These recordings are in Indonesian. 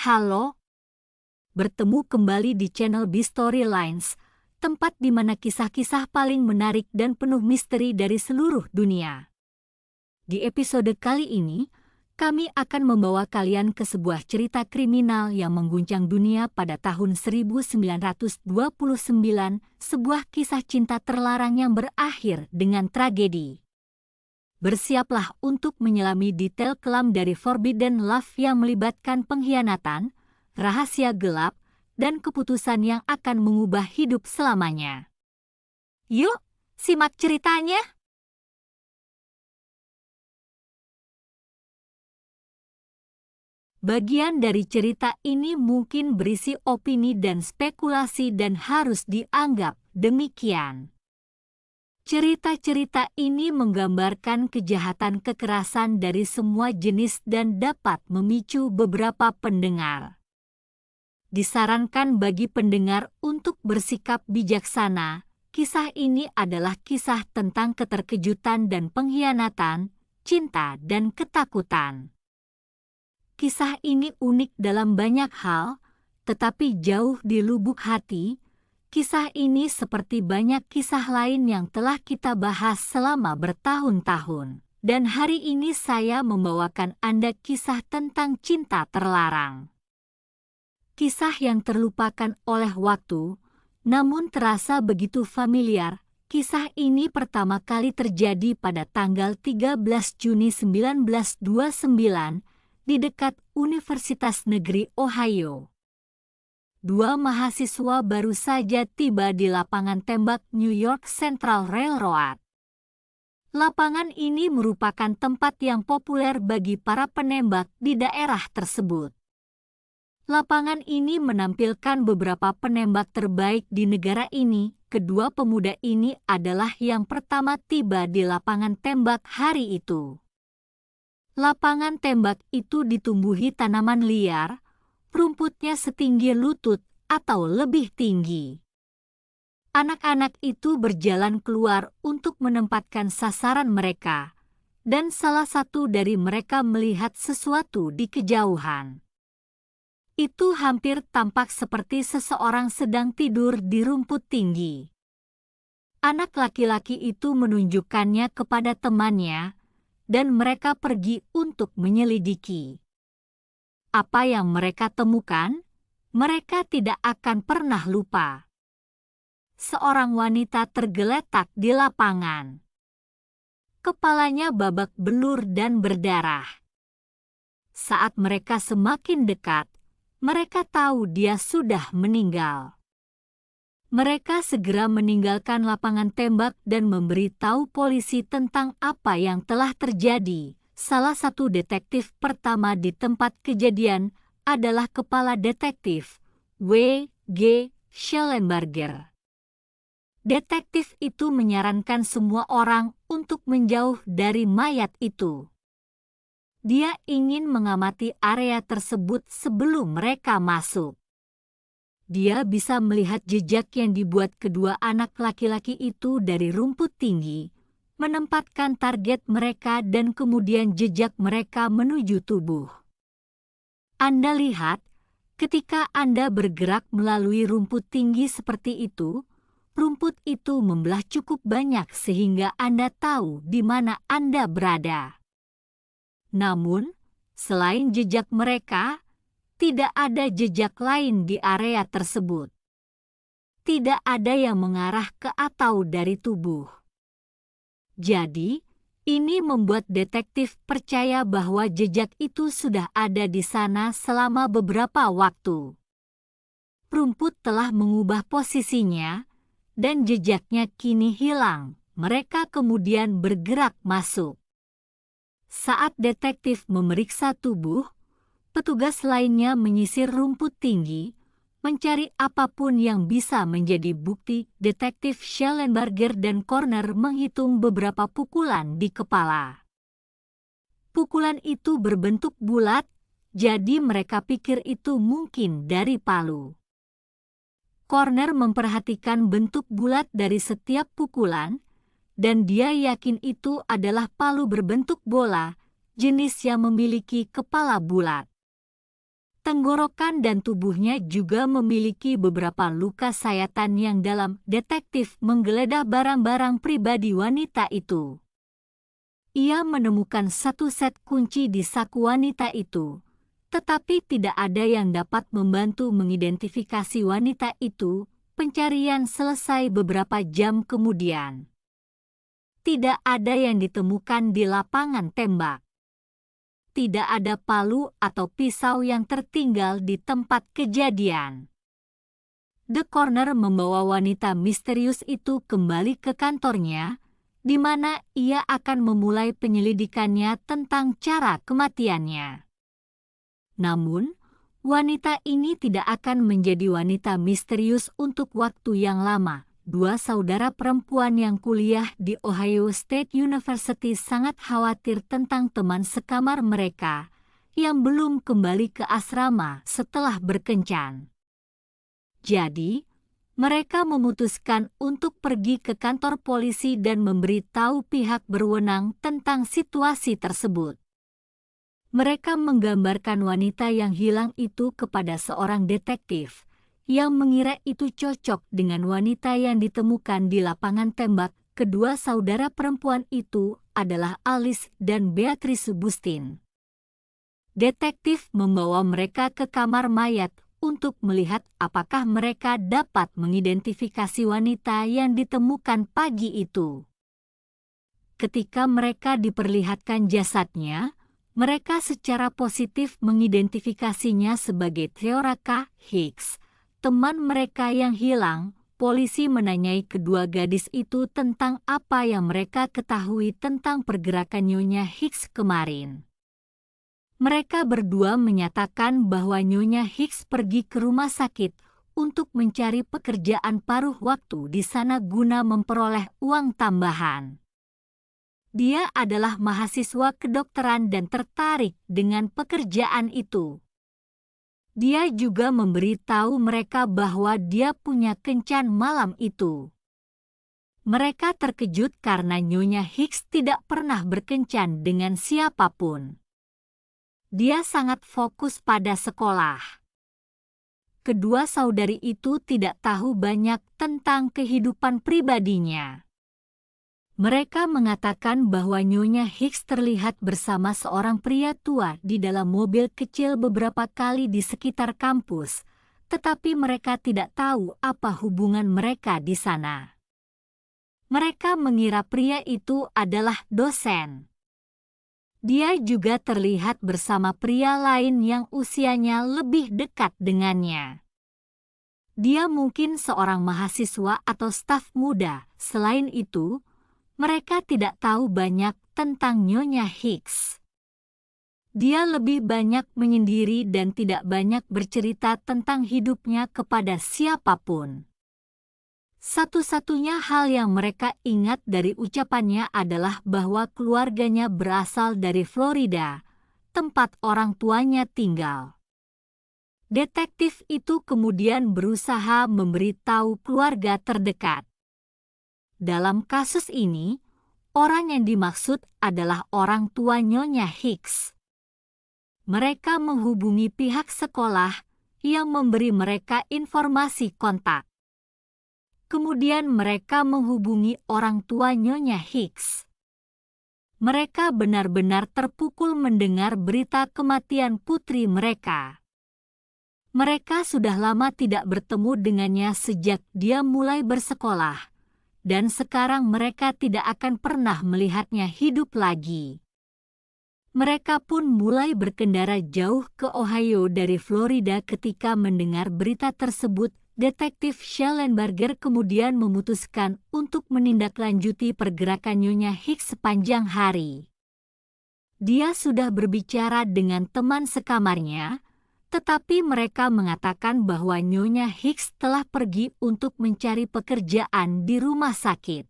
Halo, bertemu kembali di channel B-Storylines, tempat di mana kisah-kisah paling menarik dan penuh misteri dari seluruh dunia. Di episode kali ini, kami akan membawa kalian ke sebuah cerita kriminal yang mengguncang dunia pada tahun 1929, sebuah kisah cinta terlarang yang berakhir dengan tragedi. Bersiaplah untuk menyelami detail kelam dari Forbidden Love yang melibatkan pengkhianatan, rahasia gelap, dan keputusan yang akan mengubah hidup selamanya. Yuk, simak ceritanya! Bagian dari cerita ini mungkin berisi opini dan spekulasi dan harus dianggap demikian. Cerita-cerita ini menggambarkan kejahatan kekerasan dari semua jenis dan dapat memicu beberapa pendengar. Disarankan bagi pendengar untuk bersikap bijaksana. Kisah ini adalah kisah tentang keterkejutan dan pengkhianatan, cinta dan ketakutan. Kisah ini unik dalam banyak hal, tetapi jauh di lubuk hati, kisah ini seperti banyak kisah lain yang telah kita bahas selama bertahun-tahun. Dan hari ini saya membawakan Anda kisah tentang cinta terlarang. Kisah yang terlupakan oleh waktu, namun terasa begitu familiar. Kisah ini pertama kali terjadi pada tanggal 13 Juni 1929 di dekat Universitas Negeri Ohio. Dua mahasiswa baru saja tiba di lapangan tembak New York Central Railroad. Lapangan ini merupakan tempat yang populer bagi para penembak di daerah tersebut. Lapangan ini menampilkan beberapa penembak terbaik di negara ini. Kedua pemuda ini adalah yang pertama tiba di lapangan tembak hari itu. Lapangan tembak itu ditumbuhi tanaman liar, rumputnya setinggi lutut atau lebih tinggi. Anak-anak itu berjalan keluar untuk menempatkan sasaran mereka, dan salah satu dari mereka melihat sesuatu di kejauhan. Itu hampir tampak seperti seseorang sedang tidur di rumput tinggi. Anak laki-laki itu menunjukkannya kepada temannya, dan mereka pergi untuk menyelidiki. Apa yang mereka temukan, mereka tidak akan pernah lupa. Seorang wanita tergeletak di lapangan. Kepalanya babak belur dan berdarah. Saat mereka semakin dekat, mereka tahu dia sudah meninggal. Mereka segera meninggalkan lapangan tembak dan memberitahu polisi tentang apa yang telah terjadi. Salah satu detektif pertama di tempat kejadian adalah Kepala Detektif W.G. Schellenberger. Detektif itu menyarankan semua orang untuk menjauh dari mayat itu. Dia ingin mengamati area tersebut sebelum mereka masuk. Dia bisa melihat jejak yang dibuat kedua anak laki-laki itu dari rumput tinggi, menempatkan target mereka dan kemudian jejak mereka menuju tubuh. Anda lihat, ketika Anda bergerak melalui rumput tinggi seperti itu, rumput itu membelah cukup banyak sehingga Anda tahu di mana Anda berada. Namun, selain jejak mereka, tidak ada jejak lain di area tersebut. Tidak ada yang mengarah ke atau dari tubuh. Jadi, ini membuat detektif percaya bahwa jejak itu sudah ada di sana selama beberapa waktu. Rumput telah mengubah posisinya, dan jejaknya kini hilang. Mereka kemudian bergerak masuk. Saat detektif memeriksa tubuh, petugas lainnya menyisir rumput tinggi, mencari apapun yang bisa menjadi bukti. Detektif Schellenberger dan Corner menghitung beberapa pukulan di kepala. Pukulan itu berbentuk bulat, jadi mereka pikir itu mungkin dari palu. Corner memperhatikan bentuk bulat dari setiap pukulan, dan dia yakin itu adalah palu berbentuk bola, jenis yang memiliki kepala bulat. Tenggorokan dan tubuhnya juga memiliki beberapa luka sayatan yang dalam. Detektif menggeledah barang-barang pribadi wanita itu. Ia menemukan satu set kunci di saku wanita itu, tetapi tidak ada yang dapat membantu mengidentifikasi wanita itu. Pencarian selesai beberapa jam kemudian. Tidak ada yang ditemukan di lapangan tembak. Tidak ada palu atau pisau yang tertinggal di tempat kejadian. The Coroner membawa wanita misterius itu kembali ke kantornya, di mana ia akan memulai penyelidikannya tentang cara kematiannya. Namun, wanita ini tidak akan menjadi wanita misterius untuk waktu yang lama. Dua saudara perempuan yang kuliah di Ohio State University sangat khawatir tentang teman sekamar mereka yang belum kembali ke asrama setelah berkencan. Jadi, mereka memutuskan untuk pergi ke kantor polisi dan memberitahu pihak berwenang tentang situasi tersebut. Mereka menggambarkan wanita yang hilang itu kepada seorang detektif yang mengira itu cocok dengan wanita yang ditemukan di lapangan tembak. Kedua saudara perempuan itu adalah Alice dan Beatrice Bustin. Detektif membawa mereka ke kamar mayat untuk melihat apakah mereka dapat mengidentifikasi wanita yang ditemukan pagi itu. Ketika mereka diperlihatkan jasadnya, mereka secara positif mengidentifikasinya sebagai Theoraka Hicks, teman mereka yang hilang. Polisi menanyai kedua gadis itu tentang apa yang mereka ketahui tentang pergerakan Nyonya Hicks kemarin. Mereka berdua menyatakan bahwa Nyonya Hicks pergi ke rumah sakit untuk mencari pekerjaan paruh waktu di sana guna memperoleh uang tambahan. Dia adalah mahasiswa kedokteran dan tertarik dengan pekerjaan itu. Dia juga memberitahu mereka bahwa dia punya kencan malam itu. Mereka terkejut karena Nyonya Hicks tidak pernah berkencan dengan siapapun. Dia sangat fokus pada sekolah. Kedua saudari itu tidak tahu banyak tentang kehidupan pribadinya. Mereka mengatakan bahwa Nyonya Hicks terlihat bersama seorang pria tua di dalam mobil kecil beberapa kali di sekitar kampus, tetapi mereka tidak tahu apa hubungan mereka di sana. Mereka mengira pria itu adalah dosen. Dia juga terlihat bersama pria lain yang usianya lebih dekat dengannya. Dia mungkin seorang mahasiswa atau staf muda. Selain itu, mereka tidak tahu banyak tentang Nyonya Hicks. Dia lebih banyak menyendiri dan tidak banyak bercerita tentang hidupnya kepada siapapun. Satu-satunya hal yang mereka ingat dari ucapannya adalah bahwa keluarganya berasal dari Florida, tempat orang tuanya tinggal. Detektif itu kemudian berusaha memberitahu keluarga terdekat. Dalam kasus ini, orang yang dimaksud adalah orang tua Nyonya Hicks. Mereka menghubungi pihak sekolah yang memberi mereka informasi kontak. Kemudian mereka menghubungi orang tua Nyonya Hicks. Mereka benar-benar terpukul mendengar berita kematian putri mereka. Mereka sudah lama tidak bertemu dengannya sejak dia mulai bersekolah. Dan sekarang mereka tidak akan pernah melihatnya hidup lagi. Mereka pun mulai berkendara jauh ke Ohio dari Florida. Ketika mendengar berita tersebut, Detektif Schellenberger kemudian memutuskan untuk menindaklanjuti pergerakan Nyonya Hicks sepanjang hari. Dia sudah berbicara dengan teman sekamarnya, tetapi mereka mengatakan bahwa Nyonya Hicks telah pergi untuk mencari pekerjaan di rumah sakit.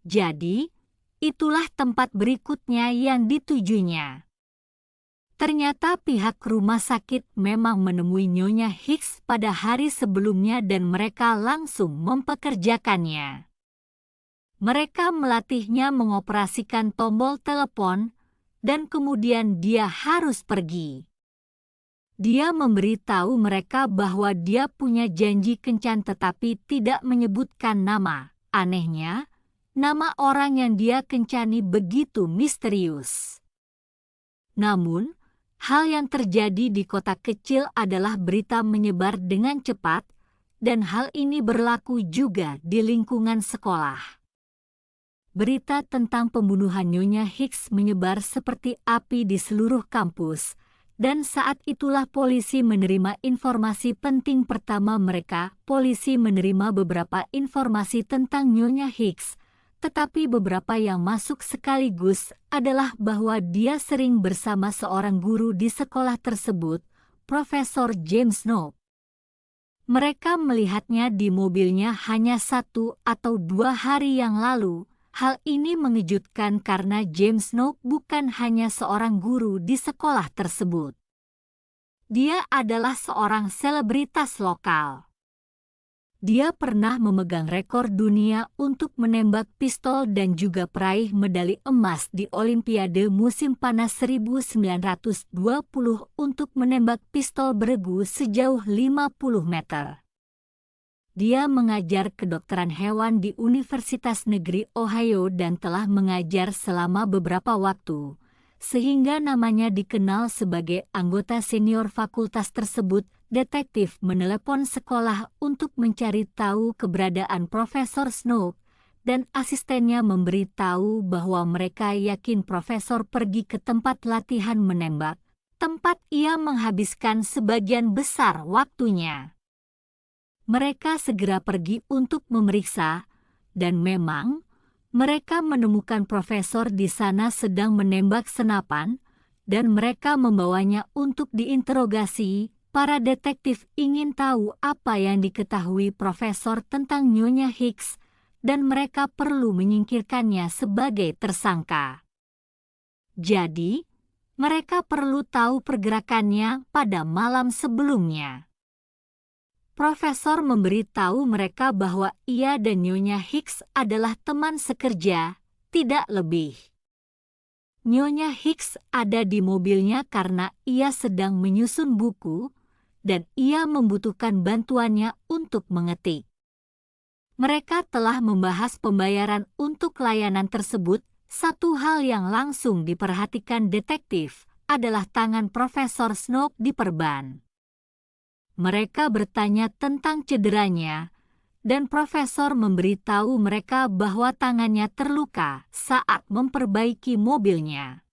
Jadi, itulah tempat berikutnya yang ditujunya. Ternyata pihak rumah sakit memang menemui Nyonya Hicks pada hari sebelumnya dan mereka langsung mempekerjakannya. Mereka melatihnya mengoperasikan tombol telepon dan kemudian dia harus pergi. Dia memberitahu mereka bahwa dia punya janji kencan tetapi tidak menyebutkan nama. Anehnya, nama orang yang dia kencani begitu misterius. Namun, hal yang terjadi di kota kecil adalah berita menyebar dengan cepat, dan hal ini berlaku juga di lingkungan sekolah. Berita tentang pembunuhan Nyonya Hicks menyebar seperti api di seluruh kampus, dan saat itulah polisi menerima informasi penting pertama mereka. Polisi menerima beberapa informasi tentang Nyonya Hicks, tetapi beberapa yang masuk sekaligus adalah bahwa dia sering bersama seorang guru di sekolah tersebut, Profesor James Snow. Mereka melihatnya di mobilnya hanya 1 atau 2 hari yang lalu. Hal ini mengejutkan karena James Snow bukan hanya seorang guru di sekolah tersebut. Dia adalah seorang selebritas lokal. Dia pernah memegang rekor dunia untuk menembak pistol dan juga peraih medali emas di Olimpiade musim panas 1920 untuk menembak pistol beregu sejauh 50 meter. Dia mengajar kedokteran hewan di Universitas Negeri Ohio dan telah mengajar selama beberapa waktu, sehingga namanya dikenal sebagai anggota senior fakultas tersebut. Detektif menelepon sekolah untuk mencari tahu keberadaan Profesor Snow, dan asistennya memberitahu bahwa mereka yakin Profesor pergi ke tempat latihan menembak, tempat ia menghabiskan sebagian besar waktunya. Mereka segera pergi untuk memeriksa, dan memang mereka menemukan Profesor di sana sedang menembak senapan, dan mereka membawanya untuk diinterogasi. Para detektif ingin tahu apa yang diketahui Profesor tentang Nyonya Hicks, dan mereka perlu menyingkirkannya sebagai tersangka. Jadi, mereka perlu tahu pergerakannya pada malam sebelumnya. Profesor memberitahu mereka bahwa ia dan Nyonya Hicks adalah teman sekerja, tidak lebih. Nyonya Hicks ada di mobilnya karena ia sedang menyusun buku, dan ia membutuhkan bantuannya untuk mengetik. Mereka telah membahas pembayaran untuk layanan tersebut. Satu hal yang langsung diperhatikan detektif adalah tangan Profesor Snow diperban. Mereka bertanya tentang cederanya, dan Profesor memberitahu mereka bahwa tangannya terluka saat memperbaiki mobilnya.